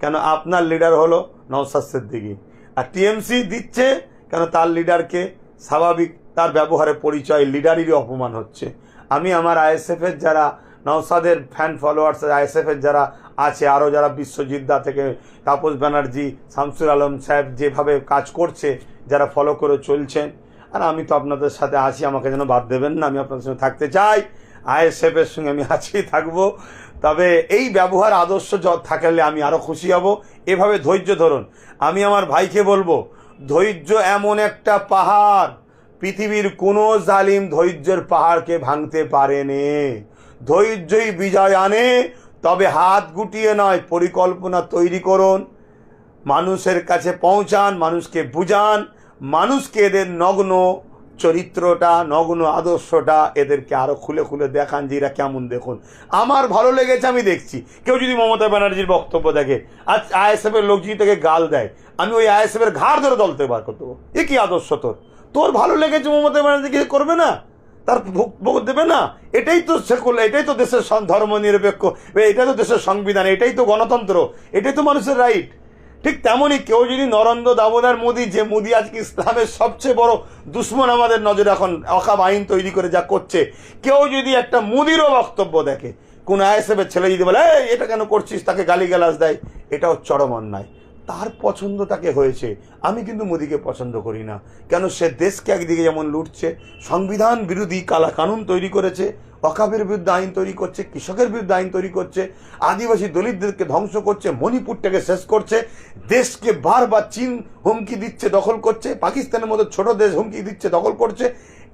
কেন আপনার লিডার হলো নওশাদ সিদ্দিকী, আর টিএমসি দিচ্ছে কেন তার লিডারকে স্বাভাবিক তার ব্যবহারে পরিচয় লিডারেরই অপমান হচ্ছে। আমি আমার আইএসএফের যারা নওশাদের ফ্যান ফলোয়ার্স আইএসএফের যারা আছে, আরও যারা বিশ্বজিৎ দা থেকে তাপস ব্যানার্জি, শামসুল আলম সাহেব যেভাবে কাজ করছে, যারা ফলো করে চলছেন, আর আমি তো আপনাদের সাথে আছি, আমাকে যেন বাদ দেবেন না, আমি আপনাদের সঙ্গে থাকতে চাই, আইএসএফের সঙ্গে আমি আছি, থাকবো। তবে এই ব্যবহার আদর্শ থাকলে আমি আরও খুশি হব। এভাবে ধৈর্য ধরুন। আমি আমার ভাইকে বলবো, ধৈর্য এমন একটা পাহাড়, পৃথিবীর কোনো জালিম ধৈর্যের পাহাড়কে ভাঙতে পারেনি। ধৈর্যই বিজয় আনে। তবে হাত গুটিয়ে নয়, পরিকল্পনা তৈরি করুন, মানুষের কাছে পৌঁছান, মানুষকে বুঝান, মানুষকে এদের নগ্ন চরিত্রটা, নগ্ন আদর্শটা এদেরকে আরও খুলে খুলে দেখান যে এরা কেমন। দেখুন, আমার ভালো লেগেছে, আমি দেখছি। কেউ যদি মমতা ব্যানার্জির বক্তব্য দেখে, আজ আইএসএফের লোক যদি তাকে গাল দেয়, আমি ওই আইএসএফের ঘাড় ধরে দলতে বার করতে দেবো। এ কি আদর্শ তোর? তোর ভালো লেগেছে মমতা ব্যানার্জি কিছু করবে না, তার ভোগ দেবে না? এটাই তো সেকুলার, এটাই তো দেশের ধর্ম নিরপেক্ষ, এটাই তো দেশের সংবিধান, এটাই তো গণতন্ত্র, এটাই তো মানুষের রাইট। ঠিক তেমনই কেউ যদি নরেন্দ্র দামোদর মোদী, যে মোদী আজকে ইসলামের সবচেয়ে বড় দুশ্মন আমাদের নজরে এখন অকাব আইন তৈরি করে যা করছে, কেউ যদি একটা মোদীরও বক্তব্য দেখে, কোন আইএসএফের ছেলে যদি বলে এটা কেন করছিস, তাকে গালিগালাজ দেয়, এটাও চরম অন্যায়। তার পছন্দ তাকে হয়েছে, আমি কিন্তু মোদীকে পছন্দ করি না। কেন? সে দেশকে একদিকে যেমন লুটছে, সংবিধান বিরোধী কালা কানুন তৈরি করেছে, ওয়াকাফের বিরুদ্ধে আইন তৈরি করছে, কৃষকের বিরুদ্ধে আইন তৈরি করছে, আদিবাসী দলিতদেরকে ধ্বংস করছে, মণিপুরটাকে শেষ করছে, দেশকে বারবার চীন হুমকি দিচ্ছে, দখল করছে, পাকিস্তানের মতো ছোট দেশ হুমকি দিচ্ছে, দখল করছে,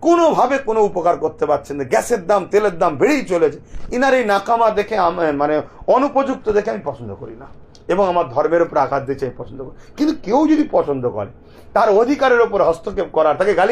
কোনোভাবে কোনো উপকার করতে পারছেন না। গ্যাসের দাম, তেলের দাম বেড়েই চলেছে। ইনার এই নাকামা দেখে মানে অনুপযুক্ত দেখে আমি পছন্দ করি না, এবং আমার ধর্মের উপর আঘাত দিচ্ছে আমি পছন্দ করি। কিন্তু কেউ যদি পছন্দ করে, তার অধিকারের উপর হস্তক্ষেপ করার, তাকে গালি